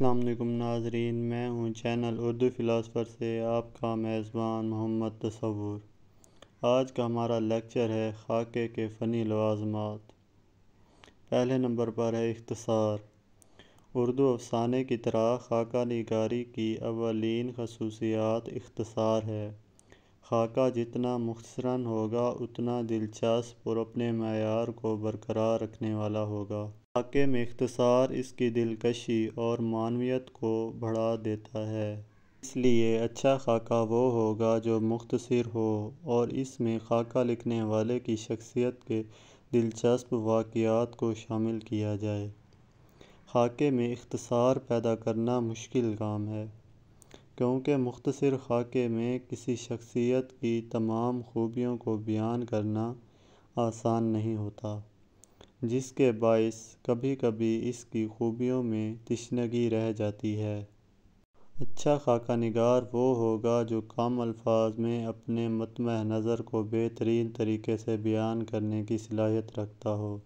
السلام علیکم ناظرین، میں ہوں چینل اردو فلاسفر سے آپ کا میزبان محمد تصور۔ آج کا ہمارا لیکچر ہے خاکے کے فنی لوازمات۔ پہلے نمبر پر ہے اختصار۔ اردو افسانے کی طرح خاکہ نگاری کی اولین خصوصیات اختصار ہے۔ خاکہ جتنا مختصراً ہوگا اتنا دلچسپ اور اپنے معیار کو برقرار رکھنے والا ہوگا۔ خاکے میں اختصار اس کی دلکشی اور معنویت کو بڑھا دیتا ہے۔ اس لیے اچھا خاکہ وہ ہوگا جو مختصر ہو اور اس میں خاکہ لکھنے والے کی شخصیت کے دلچسپ واقعات کو شامل کیا جائے۔ خاکے میں اختصار پیدا کرنا مشکل کام ہے، کیونکہ مختصر خاکے میں کسی شخصیت کی تمام خوبیوں کو بیان کرنا آسان نہیں ہوتا، جس کے باعث کبھی کبھی اس کی خوبیوں میں تشنگی رہ جاتی ہے۔ اچھا خاکہ نگار وہ ہوگا جو کم الفاظ میں اپنے مطمع نظر کو بہترین طریقے سے بیان کرنے کی صلاحیت رکھتا ہو۔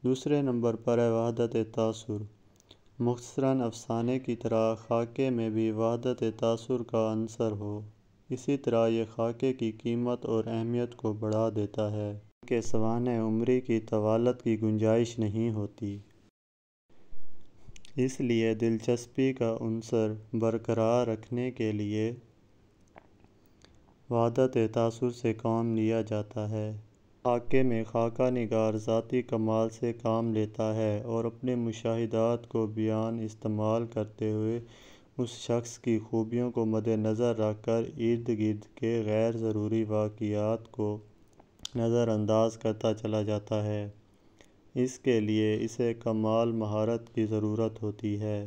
دوسرے نمبر پر ہے وحدت تاثر۔ مختصراً افسانے کی طرح خاکے میں بھی وحدت تاثر کا عنصر ہو۔ اسی طرح یہ خاکے کی قیمت اور اہمیت کو بڑھا دیتا ہے، کہ سوانح عمری کی طوالت کی گنجائش نہیں ہوتی۔ اس لیے دلچسپی کا عنصر برقرار رکھنے کے لیے وحدت تاثر سے کام لیا جاتا ہے۔ خاکے میں خاکہ نگار ذاتی کمال سے کام لیتا ہے اور اپنے مشاہدات کو بیان استعمال کرتے ہوئے اس شخص کی خوبیوں کو مد نظر رکھ کر ارد گرد کے غیر ضروری واقعات کو نظر انداز کرتا چلا جاتا ہے۔ اس کے لیے اسے کمال مہارت کی ضرورت ہوتی ہے۔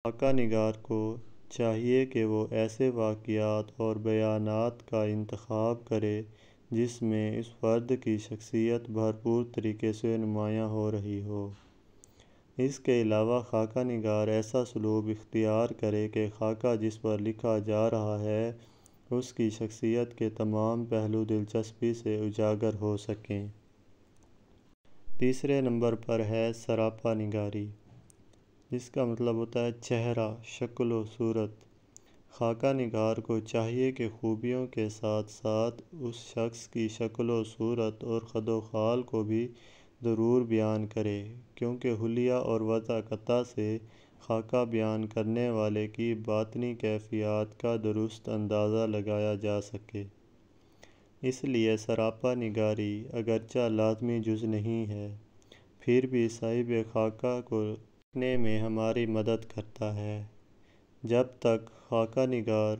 خاکہ نگار کو چاہیے کہ وہ ایسے واقعات اور بیانات کا انتخاب کرے جس میں اس فرد کی شخصیت بھرپور طریقے سے نمایاں ہو رہی ہو۔ اس کے علاوہ خاکہ نگار ایسا اسلوب اختیار کرے کہ خاکہ جس پر لکھا جا رہا ہے اس کی شخصیت کے تمام پہلو دلچسپی سے اجاگر ہو سکیں۔ تیسرے نمبر پر ہے سراپا نگاری، جس کا مطلب ہوتا ہے چہرہ، شکل و صورت۔ خاکہ نگار کو چاہیے کہ خوبیوں کے ساتھ ساتھ اس شخص کی شکل و صورت اور خد و خال کو بھی ضرور بیان کرے، کیونکہ حلیہ اور وضاحت سے خاکہ بیان کرنے والے کی باطنی کیفیات کا درست اندازہ لگایا جا سکے۔ اس لیے سراپا نگاری اگرچہ لازمی جز نہیں ہے، پھر بھی صاحب خاکہ کو لکھنے میں ہماری مدد کرتا ہے۔ جب تک خاکہ نگار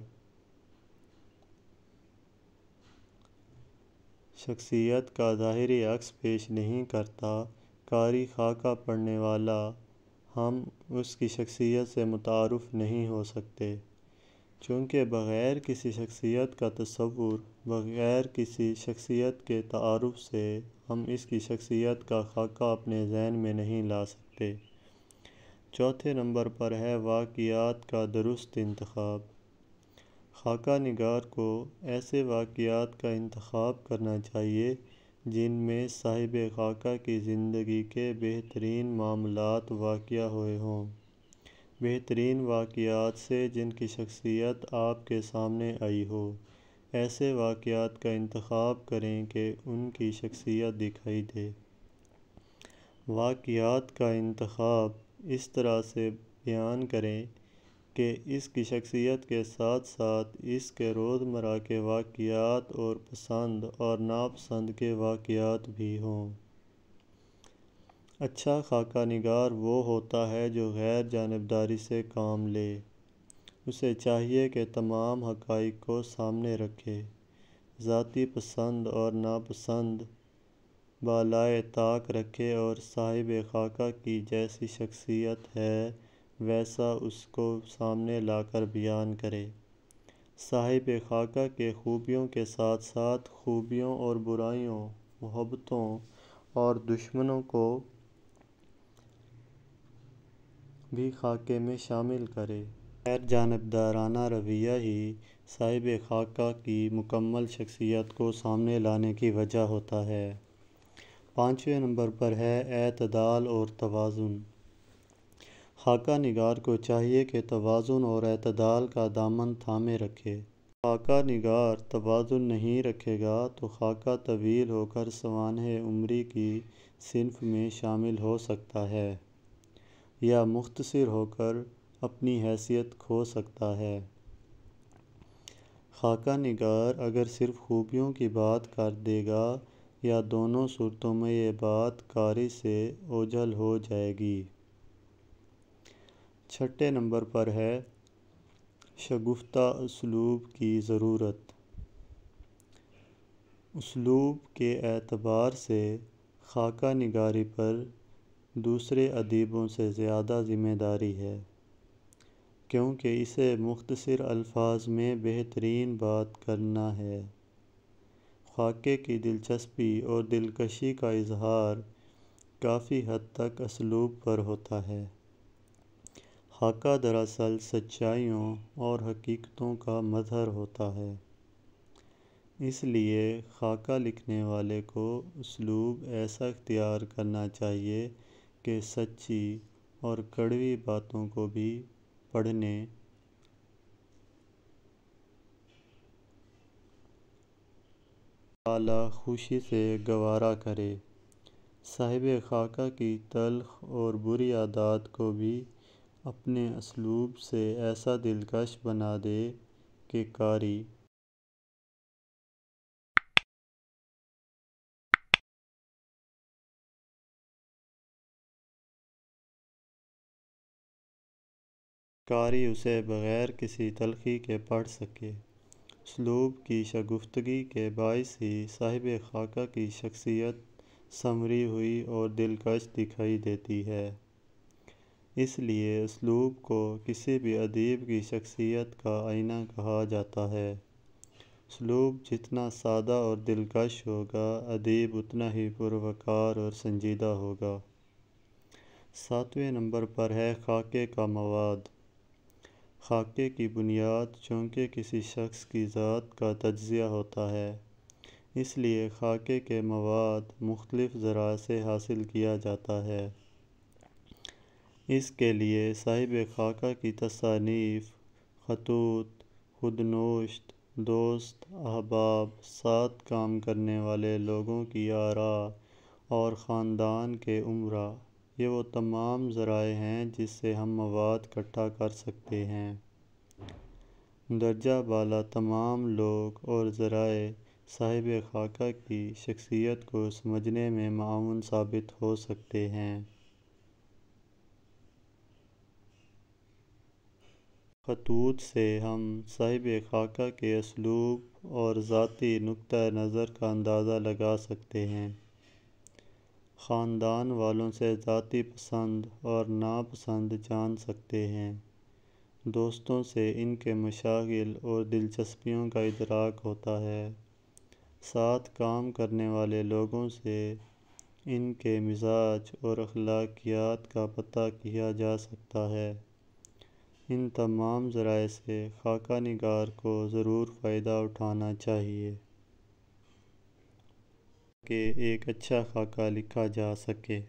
شخصیت کا ظاہری عکس پیش نہیں کرتا، قاری خاکہ پڑھنے والا ہم اس کی شخصیت سے متعارف نہیں ہو سکتے، چونکہ بغیر کسی شخصیت کا تصور، بغیر کسی شخصیت کے تعارف سے ہم اس کی شخصیت کا خاکہ اپنے ذہن میں نہیں لا سکتے۔ چوتھے نمبر پر ہے واقعات کا درست انتخاب۔ خاکہ نگار کو ایسے واقعات کا انتخاب کرنا چاہیے جن میں صاحب خاکہ کی زندگی کے بہترین معاملات واقع ہوئے ہوں، بہترین واقعات سے جن کی شخصیت آپ کے سامنے آئی ہو۔ ایسے واقعات کا انتخاب کریں کہ ان کی شخصیت دکھائی دے۔ واقعات کا انتخاب اس طرح سے بیان کریں کہ اس کی شخصیت کے ساتھ ساتھ اس کے روزمرہ کے واقعات اور پسند اور ناپسند کے واقعات بھی ہوں۔ اچھا خاکہ نگار وہ ہوتا ہے جو غیر جانبداری سے کام لے۔ اسے چاہیے کہ تمام حقائق کو سامنے رکھے، ذاتی پسند اور ناپسند بالائے طاق رکھے اور صاحب خاکہ کی جیسی شخصیت ہے ویسا اس کو سامنے لا کر بیان کرے۔ صاحب خاکہ کے خوبیوں کے ساتھ ساتھ خوبیوں اور برائیوں، محبتوں اور دشمنیوں کو بھی خاکے میں شامل کرے۔ غیر جانبدارانہ رویہ ہی صاحب خاکہ کی مکمل شخصیت کو سامنے لانے کی وجہ ہوتا ہے۔ پانچویں نمبر پر ہے اعتدال اور توازن۔ خاکہ نگار کو چاہیے کہ توازن اور اعتدال کا دامن تھامے رکھے۔ خاکہ نگار توازن نہیں رکھے گا تو خاکہ طویل ہو کر سوانح عمری کی صنف میں شامل ہو سکتا ہے یا مختصر ہو کر اپنی حیثیت کھو سکتا ہے۔ خاکہ نگار اگر صرف خوبیوں کی بات کر دے گا یا دونوں صورتوں میں یہ بات کاری سے اوجھل ہو جائے گی۔ چھٹے نمبر پر ہے شگفتہ اسلوب کی ضرورت۔ اسلوب کے اعتبار سے خاکہ نگاری پر دوسرے ادیبوں سے زیادہ ذمہ داری ہے، کیونکہ اسے مختصر الفاظ میں بہترین بات کرنا ہے۔ خاکے کی دلچسپی اور دلکشی کا اظہار کافی حد تک اسلوب پر ہوتا ہے۔ خاکہ دراصل سچائیوں اور حقیقتوں کا مظہر ہوتا ہے، اس لیے خاکہ لکھنے والے کو اسلوب ایسا اختیار کرنا چاہیے کہ سچی اور کڑوی باتوں کو بھی پڑھنے والا خوشی سے گوارا کرے، صاحب خاکہ کی تلخ اور بری عادات کو بھی اپنے اسلوب سے ایسا دلکش بنا دے کہ قاری اسے بغیر کسی تلخی کے پڑھ سکے۔ اسلوب کی شگفتگی کے باعث ہی صاحب خاکہ کی شخصیت سنوری ہوئی اور دلکش دکھائی دیتی ہے۔ اس لیے اسلوب کو کسی بھی ادیب کی شخصیت کا آئینہ کہا جاتا ہے۔ اسلوب جتنا سادہ اور دلکش ہوگا، ادیب اتنا ہی پروقار اور سنجیدہ ہوگا۔ 7ویں نمبر پر ہے خاکے کا مواد۔ خاکے کی بنیاد چونکہ کسی شخص کی ذات کا تجزیہ ہوتا ہے، اس لیے خاکے کے مواد مختلف ذرائع سے حاصل کیا جاتا ہے۔ اس کے لیے صاحب خاکہ کی تصانیف، خطوط، خودنوشت، دوست احباب، ساتھ کام کرنے والے لوگوں کی آراء اور خاندان کے امراء، یہ وہ تمام ذرائع ہیں جس سے ہم مواد اکٹھا کر سکتے ہیں۔ درجہ بالا تمام لوگ اور ذرائع صاحب خاکہ کی شخصیت کو سمجھنے میں معاون ثابت ہو سکتے ہیں۔ خطوط سے ہم صاحب خاکہ کے اسلوب اور ذاتی نقطہ نظر کا اندازہ لگا سکتے ہیں۔ خاندان والوں سے ذاتی پسند اور ناپسند جان سکتے ہیں۔ دوستوں سے ان کے مشاغل اور دلچسپیوں کا ادراک ہوتا ہے۔ ساتھ کام کرنے والے لوگوں سے ان کے مزاج اور اخلاقیات کا پتہ کیا جا سکتا ہے۔ ان تمام ذرائع سے خاکہ نگار کو ضرور فائدہ اٹھانا چاہیے کہ ایک اچھا خاکہ لکھا جا سکے۔